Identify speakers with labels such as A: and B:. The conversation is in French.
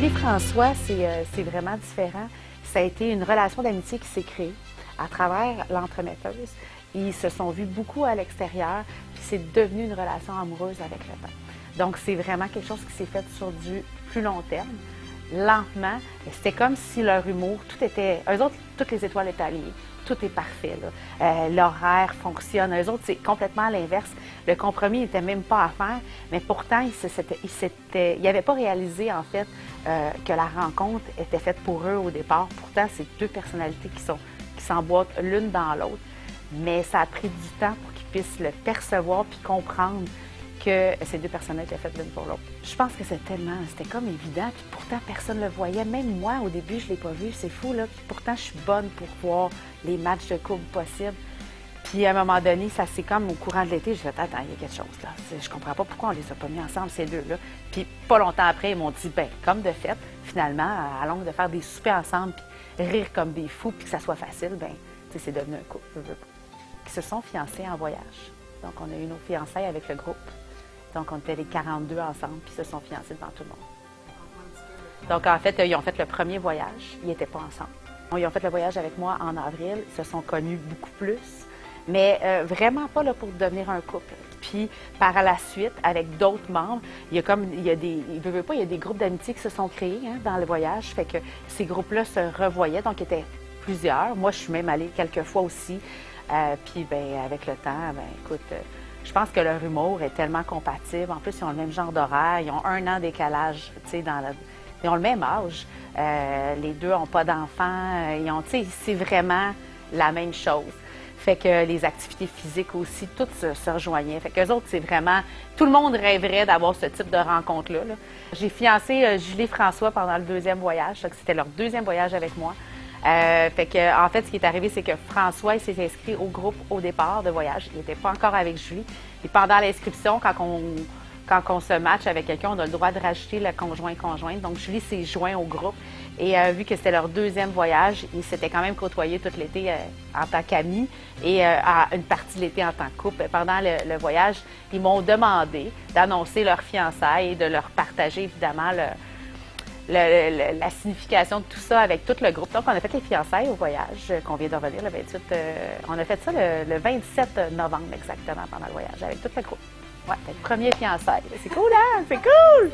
A: Julie François, c'est vraiment différent. Ça a été une relation d'amitié qui s'est créée à travers l'entremetteuse. Ils se sont vus beaucoup à l'extérieur, puis c'est devenu une relation amoureuse avec le temps. Donc, c'est vraiment quelque chose qui s'est fait sur du plus long terme, lentement. C'était comme si leur humour, tout était... Eux autres, toutes les étoiles étaient alignées. Tout est parfait, là. L'horaire fonctionne. Eux autres, c'est complètement à l'inverse. Le compromis n'était même pas à faire, mais pourtant, ils n'avaient pas réalisé, en fait, que la rencontre était faite pour eux au départ. Pourtant, c'est deux personnalités qui s'emboîtent l'une dans l'autre. Mais ça a pris du temps pour qu'ils puissent le percevoir puis comprendre que ces deux personnes étaient faites l'une pour l'autre. Je pense que c'était comme évident, puis pourtant personne ne le voyait. Même moi, au début, je ne l'ai pas vu, c'est fou, là. Puis pourtant, je suis bonne pour voir les matchs de couple possibles. Puis à un moment donné, ça c'est comme au courant de l'été, j'ai fait « Attends, il y a quelque chose, là. Je comprends pas pourquoi on les a pas mis ensemble, ces deux-là. » Puis pas longtemps après, ils m'ont dit « Ben, comme de fait, finalement, à longue de faire des soupers ensemble, puis rire comme des fous, puis que ça soit facile, ben, tu sais, c'est devenu un couple. » Ils se sont fiancés en voyage. Donc, on a eu nos fiançailles avec le groupe. Donc, on était les 42 ensemble, puis ils se sont fiancés devant tout le monde. Donc, en fait, ils ont fait le premier voyage. Ils n'étaient pas ensemble. Ils ont fait le voyage avec moi en avril. Ils se sont connus beaucoup plus, mais vraiment pas là, pour devenir un couple. Puis, par la suite, avec d'autres membres, il y a des groupes d'amitié qui se sont créés dans le voyage. Fait que ces groupes-là se revoyaient, donc ils étaient plusieurs. Moi, je suis même allée quelques fois aussi. Puis, ben, avec le temps, ben, écoute, je pense que leur humour est tellement compatible. En plus, ils ont le même genre d'horaire. Ils ont 1 an d'écalage, tu sais, ils ont le même âge. Les deux n'ont pas d'enfants. Tu sais, c'est vraiment la même chose. Fait que les activités physiques aussi, toutes se rejoignaient. Fait qu'eux autres, c'est vraiment... Tout le monde rêverait d'avoir ce type de rencontre-là. Là. J'ai fiancé Julie François pendant le 2e voyage. C'était leur 2e voyage avec moi. Fait que, en fait, ce qui est arrivé, c'est que François il s'est inscrit au groupe au départ de voyage. Il n'était pas encore avec Julie. Et pendant l'inscription, quand on se matche avec quelqu'un, on a le droit de rajouter le conjoint-conjointe. Donc, Julie s'est joint au groupe. Et vu que c'était leur 2e voyage, ils s'étaient quand même côtoyés tout l'été en tant qu'amis et une partie de l'été en tant que couple. Pendant le voyage, ils m'ont demandé d'annoncer leur fiançailles et de leur partager, évidemment, la signification de tout ça avec tout le groupe. Donc, on a fait les fiançailles au voyage qu'on vient de revenir le 28. On a fait ça le 27 novembre exactement pendant le voyage avec tout le groupe. Ouais, fait le premier fiançailles. C'est cool, hein? C'est cool!